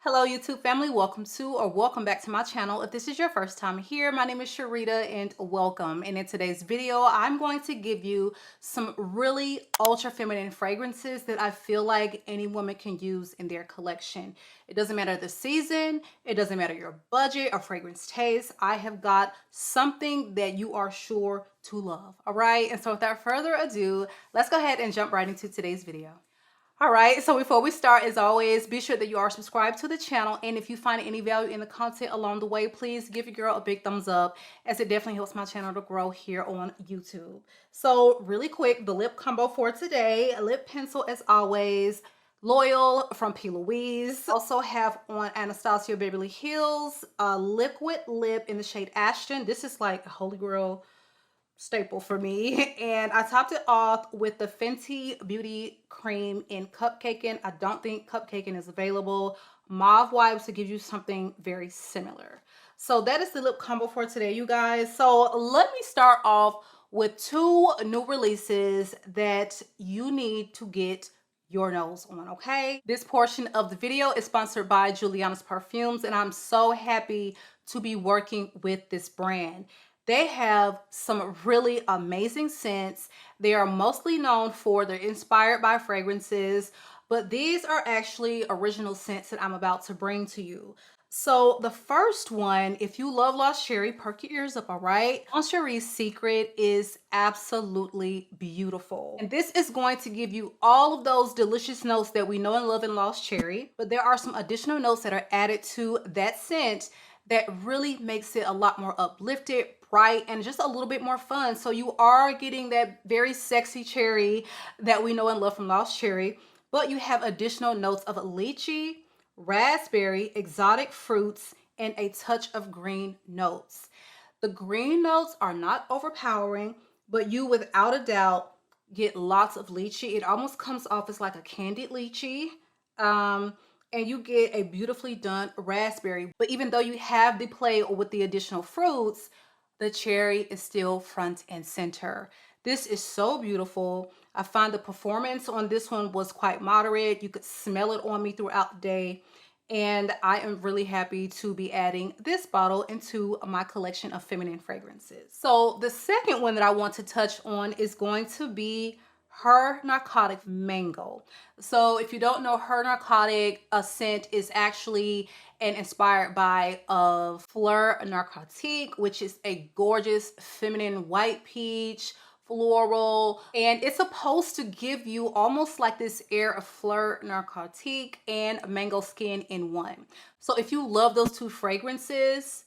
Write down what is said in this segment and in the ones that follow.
Hello YouTube family, welcome back to my channel. If this is your first time here, my name is Sharita and welcome. And in today's video, I'm going to give you some really ultra feminine fragrances that I feel like any woman can use in their collection. It doesn't matter the season, it doesn't matter your budget or fragrance taste. I have got something that you are sure to love. All right, and so without further ado, let's go ahead and jump right into today's video. All right, so before we start, as always, be sure that you are subscribed to the channel, and if you find any value in the content along the way, please give your girl a big thumbs up, as it definitely helps my channel to grow here on YouTube. So really quick, the lip combo for today, a lip pencil as always, Loyal from P. Louise. Also have on Anastasia Beverly Hills, a liquid lip in the shade Ashton. This is like a holy grail staple for me, and I topped it off with the Fenty Beauty Cream in Cupcakin. I don't think Cupcakin is available. Mauve Wipes to give you something very similar. So that is the lip combo for today, you guys. So let me start off with two new releases that you need to get your nose on, okay? This portion of the video is sponsored by Juliana's Perfumes, and I'm so happy to be working with this brand. They have some really amazing scents. They are mostly known for their inspired by fragrances, but these are actually original scents that I'm about to bring to you. So the first one, if you love Lost Cherry, perk your ears up, all right? Lost Cherry's Secret is absolutely beautiful. And this is going to give you all of those delicious notes that we know and love in Lost Cherry, but there are some additional notes that are added to that scent that really makes it a lot more uplifted, bright, and just a little bit more fun. So you are getting that very sexy cherry that we know and love from Lost Cherry, but you have additional notes of lychee, raspberry, exotic fruits, and a touch of green notes. The green notes are not overpowering, but you without a doubt get lots of lychee. It almost comes off as like a candied lychee. And you get a beautifully done raspberry. But even though you have the play with the additional fruits, the cherry is still front and center. This is so beautiful. I find the performance on this one was quite moderate. You could smell it on me throughout the day. And I am really happy to be adding this bottle into my collection of feminine fragrances. So the second one that I want to touch on is going to be Her Narcotic Mango. So if you don't know, Her Narcotic scent is actually inspired by Fleur Narcotique, which is a gorgeous feminine white peach floral, and it's supposed to give you almost like this air of Fleur Narcotique and mango skin in one. So if you love those two fragrances,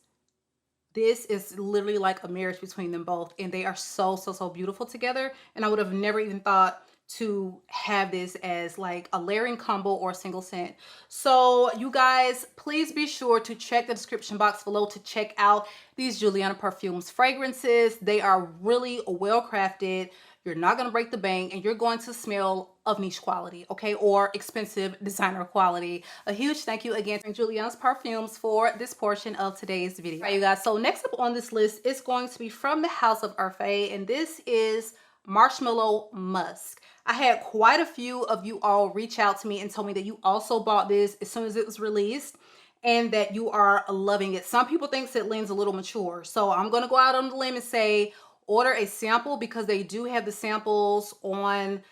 this is literally like a marriage between them both, and they are so beautiful together. And I would have never even thought to have this as like a layering combo or a single scent. So you guys, please be sure to check the description box below to check out these Juliana Perfumes fragrances. They are really well crafted. You're not going to break the bank, and you're going to smell of niche quality, okay, or expensive designer quality. A huge thank you again to Juliana's Perfumes for this portion of today's video. All right, you guys, so next up on this list is going to be from the House of Urfe, and this is Marshmallow Musk. I had quite a few of you all reach out to me and told me that you also bought this as soon as it was released and that you are loving it. Some people think it leans a little mature, so I'm going to go out on the limb and say order a sample, because they do have the samples on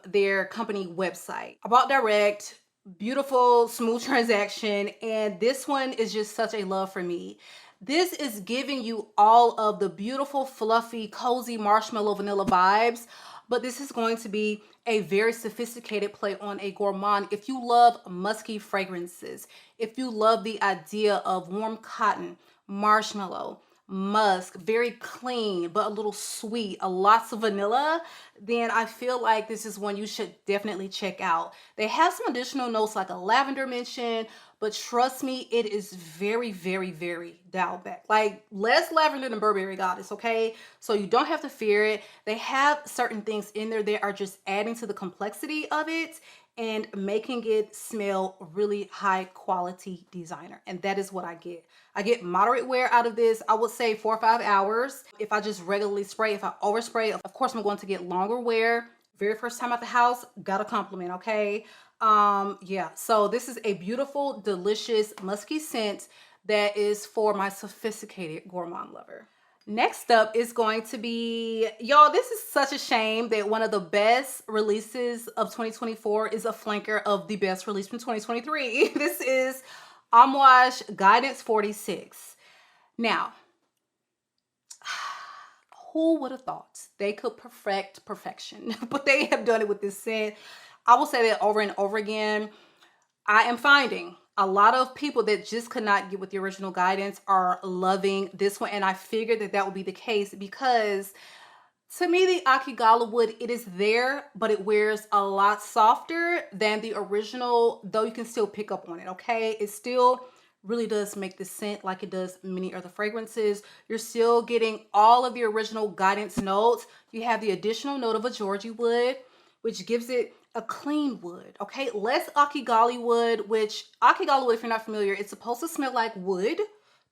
their company website. I bought direct, beautiful, smooth transaction, and this one is just such a love for me. This is giving you all of the beautiful, fluffy, cozy marshmallow vanilla vibes, but this is going to be a very sophisticated play on a gourmand. If you love musky fragrances, if you love the idea of warm cotton, marshmallow, musk, very clean but a little sweet, lots of vanilla, then I feel like this is one you should definitely check out. They have some additional notes like a lavender mention, but trust me, it is very dialed back. Like less lavender than Burberry Goddess, okay? So you don't have to fear it. They have certain things in there that are just adding to the complexity of it and making it smell really high quality designer. And that is what I get. I get moderate wear out of this. I would say 4 or 5 hours. If I just regularly spray, if I overspray, of course I'm going to get longer wear. Very first time at the house, got a compliment, okay? Yeah, so this is a beautiful, delicious, musky scent that is for my sophisticated gourmand lover. Next up is going to be, y'all, this is such a shame that one of the best releases of 2024 is a flanker of the best release from 2023. This is Amouage Guidance 46. Now, who would have thought they could perfect perfection, but they have done it with this scent. I will say that over and over again. I am finding a lot of people that just could not get with the original Guidance are loving this one. And I figured that that would be the case because to me, the Akigala wood, it is there, but it wears a lot softer than the original, though you can still pick up on it, okay? It still really does make the scent like it does many other fragrances. You're still getting all of the original Guidance notes. You have the additional note of a Georgie wood, which gives it a clean wood, okay? Less Akigali wood, which Akigali wood, if you're not familiar, it's supposed to smell like wood,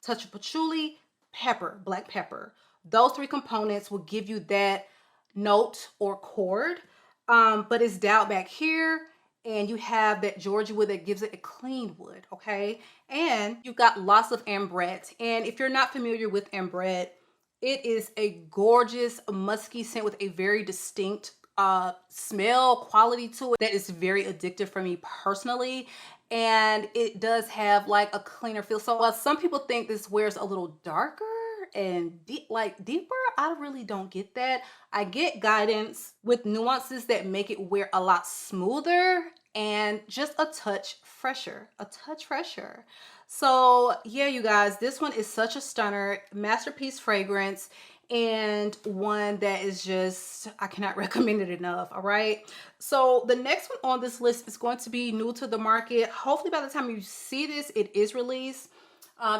touch of patchouli, pepper, black pepper. Those three components will give you that note or chord, but it's dialed back here, and you have that Georgia wood that gives it a clean wood, okay? And you've got lots of ambrette. And if you're not familiar with ambrette, it is a gorgeous musky scent with a very distinct smell quality to it that is very addictive for me personally. And it does have like a cleaner feel. So while some people think this wears a little darker and deeper, I really don't get that. I get Guidance with nuances that make it wear a lot smoother and just a touch fresher, So yeah, you guys, this one is such a stunner, masterpiece fragrance, and one that is just, I cannot recommend it enough. All right, so the next one on this list is going to be new to the market. Hopefully by the time you see this, it is released,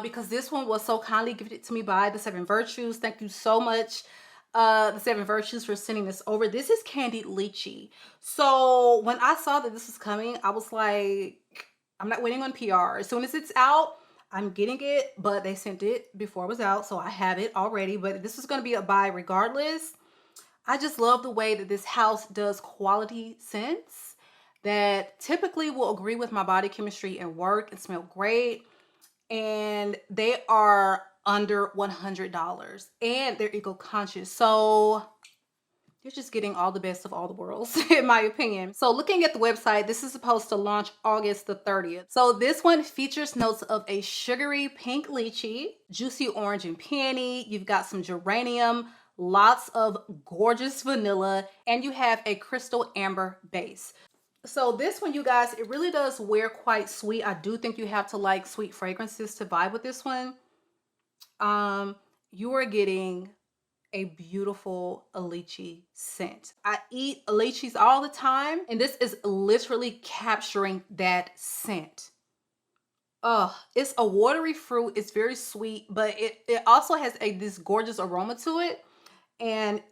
because this one was so kindly gifted to me by the Seven Virtues. Thank you so much, the Seven Virtues, for sending this over. This is Candied Lychee. So when I saw that this was coming, I was like, I'm not waiting on PR. As soon as it's out, I'm getting it, but they sent it before it was out, so I have it already. But this is going to be a buy regardless. I just love the way that this house does quality scents that typically will agree with my body chemistry and work and smell great. And they are under $100 and they're eco-conscious. So you're just getting all the best of all the worlds, in my opinion. So looking at the website, this is supposed to launch August the 30th. So this one features notes of a sugary pink lychee, juicy orange and peony. You've got some geranium, lots of gorgeous vanilla, and you have a crystal amber base. So this one, you guys, it really does wear quite sweet. I do think you have to like sweet fragrances to vibe with this one. You are getting a beautiful lychee scent. I eat lychees all the time, and this is literally capturing that scent. It's a watery fruit. It's very sweet, but it also has this gorgeous aroma to it. And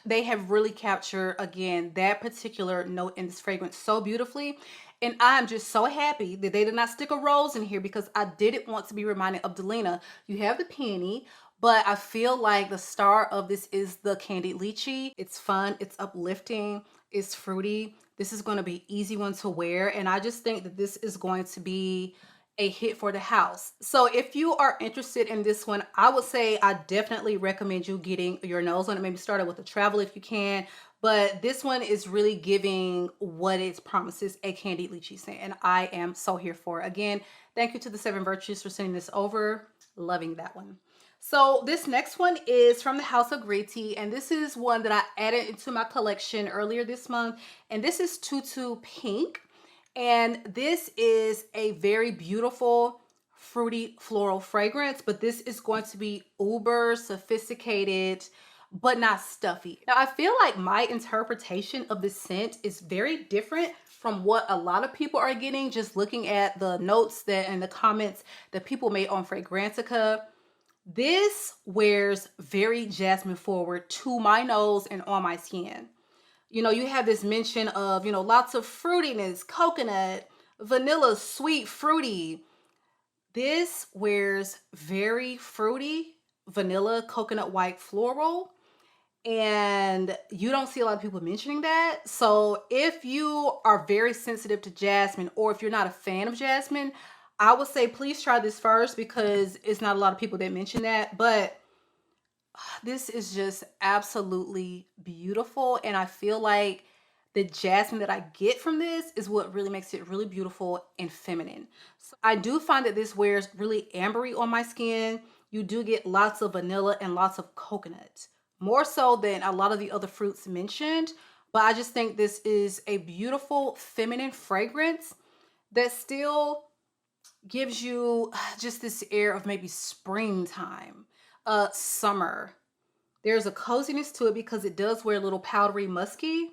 they have really captured, again, that particular note in this fragrance so beautifully. And I'm just so happy that they did not stick a rose in here, because I didn't want to be reminded of Delina. You have the peony, but I feel like the star of this is the Candied Lychee. It's fun, it's uplifting, it's fruity. This is going to be an easy one to wear, and I just think that this is going to be a hit for the house. So if you are interested in this one, I would say I definitely recommend you getting your nose on it. Maybe start it with a travel if you can. But this one is really giving what it promises, a Candied Lychee scent. And I am so here for it. Again, thank you to the Seven Virtues for sending this over. Loving that one. So this next one is from the House of Gritti, and this is one that I added into my collection earlier this month. And this is Tutu Pink. And this is a very beautiful, fruity, floral fragrance, but this is going to be uber sophisticated, but not stuffy. Now, I feel like my interpretation of this scent is very different from what a lot of people are getting, just looking at the notes that and the comments that people made on Fragrantica. This wears very jasmine forward to my nose and on my skin. You know, you have this mention of, you know, lots of fruitiness, coconut, vanilla, sweet, fruity. This wears very fruity, vanilla, coconut white floral. and you don't see a lot of people mentioning that. So if you are very sensitive to jasmine, or if you're not a fan of jasmine, I would say please try this first, because it's not a lot of people that mention that. But this is just absolutely beautiful, and I feel like the jasmine that I get from this is what really makes it really beautiful and feminine. So I do find that this wears really ambery on my skin. You do get lots of vanilla and lots of coconut, more so than a lot of the other fruits mentioned. But I just think this is a beautiful feminine fragrance that still gives you just this air of maybe springtime, summer. There's a coziness to it because it does wear a little powdery musky,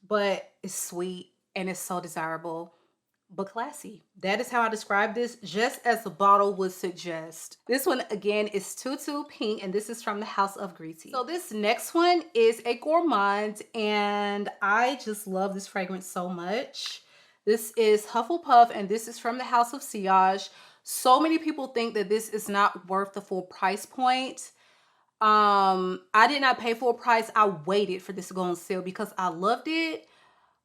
but it's sweet and it's so desirable, but classy. That is how I describe this, just as the bottle would suggest. This one again is Tutu Pink, and this is from the House of Gritti. So this next one is a gourmand, and I just love this fragrance so much. This is Hufflepuff, and this is from the House of Sillage. So many people think that this is not worth the full price point. I did not pay full price. I waited for this to go on sale because I loved it.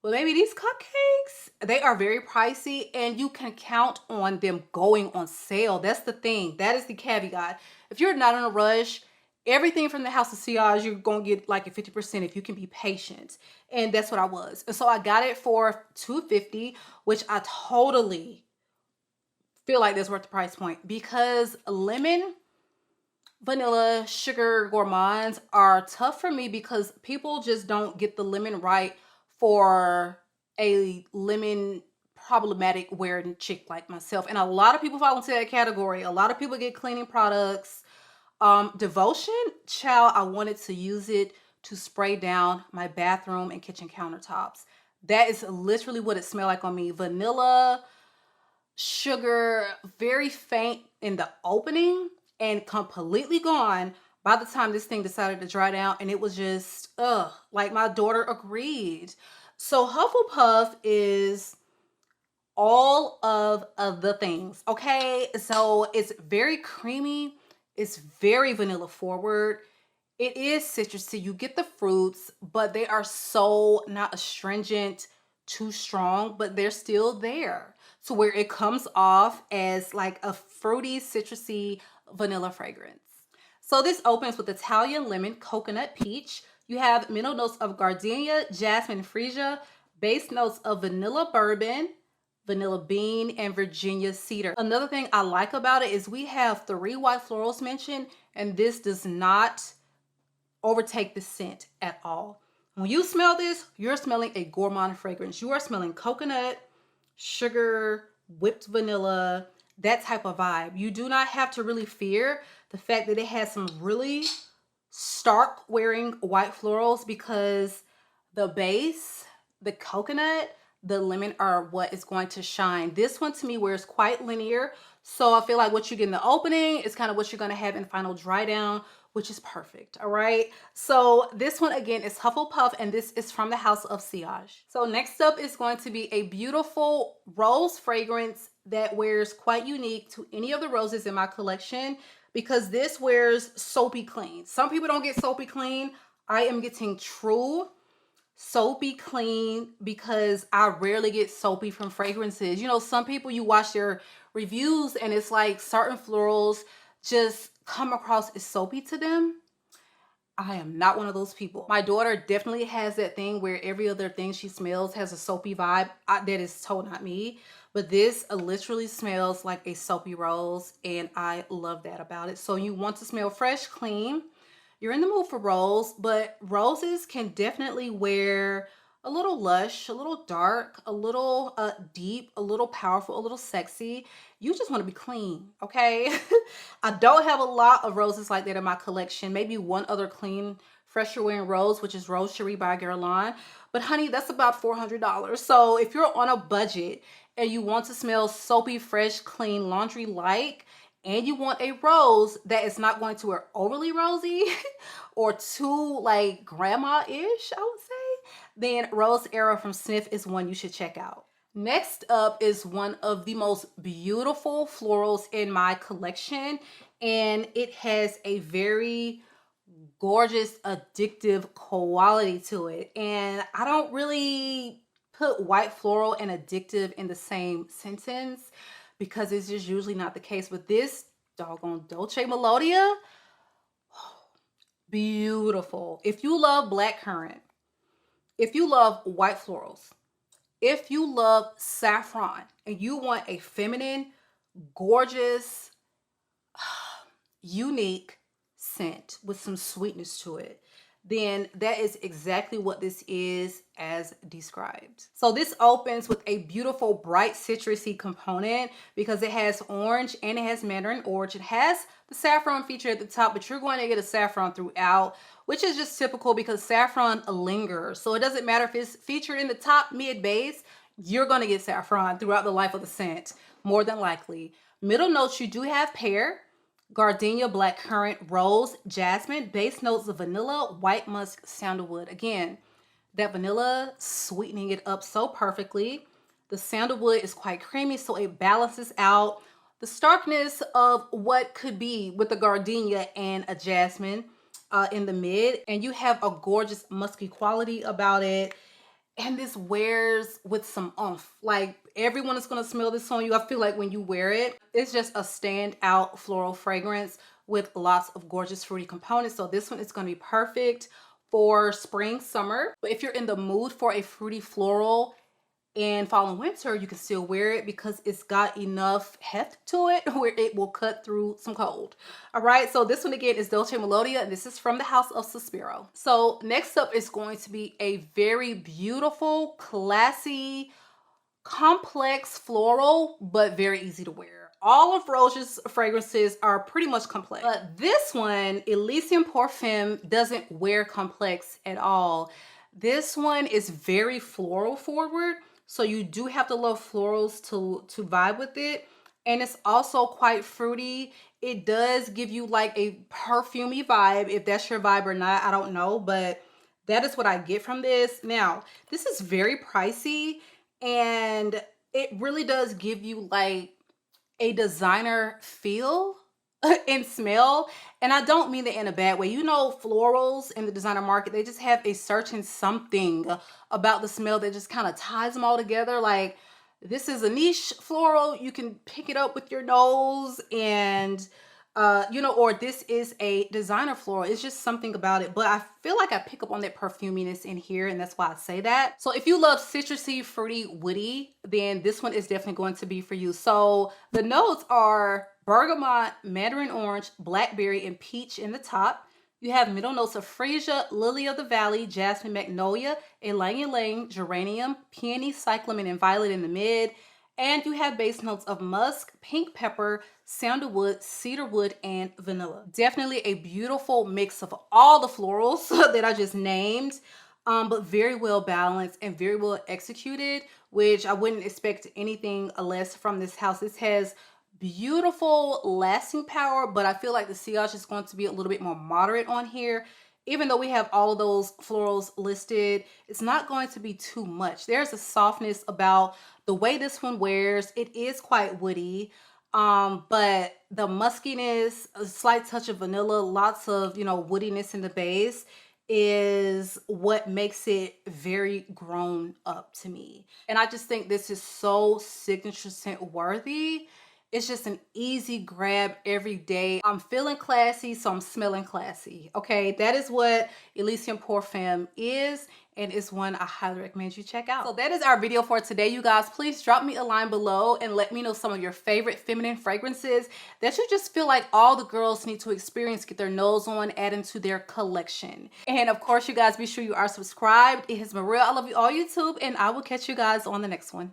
But maybe these cupcakes, they are very pricey, and you can count on them going on sale. That's the thing. That is the caveat. If you're not in a rush, everything from the House of Sillage, you're going to get like a 50% if you can be patient. And that's what I was. And so I got it for $250, which I totally feel like that's worth the price point, because lemon, vanilla, sugar gourmands are tough for me because people just don't get the lemon right for a lemon problematic wearing chick like myself. And a lot of people fall into that category. A lot of people get cleaning products. Devotion, child, I wanted to use it to spray down my bathroom and kitchen countertops. That is literally what it smelled like on me. Vanilla, sugar, very faint in the opening and completely gone by the time this thing decided to dry down. And it was just, like my daughter agreed. So Hufflepuff is all of the things, okay? So it's very creamy. It's very vanilla forward. It is citrusy. You get the fruits, but they are so not astringent, too strong, but they're still there to where it comes off as like a fruity, citrusy vanilla fragrance. So this opens with Italian lemon, coconut, peach. You have middle notes of gardenia, jasmine, freesia, base notes of vanilla bourbon, vanilla bean, and Virginia cedar. Another thing I like about it is we have 3 white florals mentioned, and this does not overtake the scent at all. When you smell this, you're smelling a gourmand fragrance. You are smelling coconut, sugar, whipped vanilla, that type of vibe. You do not have to really fear the fact that it has some really stark wearing white florals, because the base, the coconut, the lemon are what is going to shine. This one to me wears quite linear. So I feel like what you get in the opening is kind of what you're going to have in final dry down, which is perfect. All right. So this one again is Hufflepuff, and this is from the House of Sillage. So next up is going to be a beautiful rose fragrance that wears quite unique to any of the roses in my collection, because this wears soapy clean. Some people don't get soapy clean. I am getting true soapy clean because I rarely get soapy from fragrances. You know, some people, you watch their reviews and it's like certain florals just come across as soapy to them. I am not one of those people. My daughter definitely has that thing where every other thing she smells has a soapy vibe. That is totally not me. But this literally smells like a soapy rose, and I love that about it. So you want to smell fresh, clean. You're in the mood for rose, but roses can definitely wear a little lush, a little dark, a little deep, a little powerful, a little sexy. You just want to be clean, okay? I don't have a lot of roses like that in my collection. Maybe one other clean, fresher wearing rose, which is Rose Cherie by Guerlain. But honey, that's about $400. So if you're on a budget and you want to smell soapy, fresh, clean, laundry-like, and you want a rose that is not going to wear overly rosy or too like grandma-ish, I would say, then Rose Era from Snif is one you should check out. Next up is one of the most beautiful florals in my collection, and it has a very gorgeous, addictive quality to it. And I don't really put white floral and addictive in the same sentence because it's just usually not the case. With this doggone Dolce Melodia, beautiful. If you love blackcurrant, if you love white florals, if you love saffron and you want a feminine, gorgeous, unique scent with some sweetness to it, then that is exactly what this is as described. So this opens with a beautiful bright citrusy component because it has orange and it has mandarin orange. It has the saffron feature at the top, but you're going to get a saffron throughout, which is just typical because saffron lingers. So it doesn't matter if it's featured in the top, mid, base, you're going to get saffron throughout the life of the scent, more than likely. Middle notes, you do have pear, gardenia, blackcurrant, rose, jasmine, base notes of vanilla, white musk, sandalwood. Again, that vanilla sweetening it up so perfectly. The sandalwood is quite creamy, so it balances out the starkness of what could be with the gardenia and a jasmine in the mid. And you have a gorgeous musky quality about it. And this wears with some oomph. Like, everyone is going to smell this on you. I feel like when you wear it, it's just a standout floral fragrance with lots of gorgeous fruity components. So this one is going to be perfect for spring, summer. But if you're in the mood for a fruity floral in fall and winter, you can still wear it because it's got enough heft to it where it will cut through some cold. All right, so this one again is Dolce Melodia, and this is from the house of Sospiro. So next up is going to be a very beautiful, classy, complex floral, but very easy to wear. All of Roja's fragrances are pretty much complex, but this one, Elysium Perfume, doesn't wear complex at all. This one is very floral forward, so you do have to love florals to vibe with it. And it's also quite fruity. It does give you like a perfumey vibe. If that's your vibe or not, I don't know, but that is what I get from this. Now, this is very pricey, and it really does give you like a designer feel and smell. And I don't mean that in a bad way. You know, florals in the designer market, they just have a certain something about the smell that just kind of ties them all together. Like, this is a niche floral. You can pick it up with your nose and you know, or this is a designer floral. It's just something about it. But I feel like I pick up on that perfuminess in here, and that's why I say that. So if you love citrusy, fruity, woody, then this one is definitely going to be for you. So the notes are bergamot, mandarin orange, blackberry, and peach in the top. You have middle notes of freesia, lily of the valley, jasmine, magnolia, ylang-ylang, geranium, peony, cyclamen, and violet in the mid. And you have base notes of musk, pink pepper, sandalwood, cedarwood, and vanilla. Definitely a beautiful mix of all the florals that I just named, but very well balanced and very well executed, which I wouldn't expect anything less from this house. This has beautiful lasting power, but I feel like the sillage is going to be a little bit more moderate on here. Even though we have all of those florals listed, it's not going to be too much. There's a softness about the way this one wears. It is quite woody, but the muskiness, a slight touch of vanilla, lots of, you know, woodiness in the base is what makes it very grown up to me. And I just think this is so signature scent worthy. It's just an easy grab every day. I'm feeling classy, so I'm smelling classy. Okay, that is what Elysium Perfume is, and it's one I highly recommend you check out. So that is our video for today, you guys. Please drop me a line below and let me know some of your favorite feminine fragrances that you just feel like all the girls need to experience, get their nose on, add into their collection. And of course, you guys, be sure you are subscribed. It has been real. I love you all, YouTube, and I will catch you guys on the next one.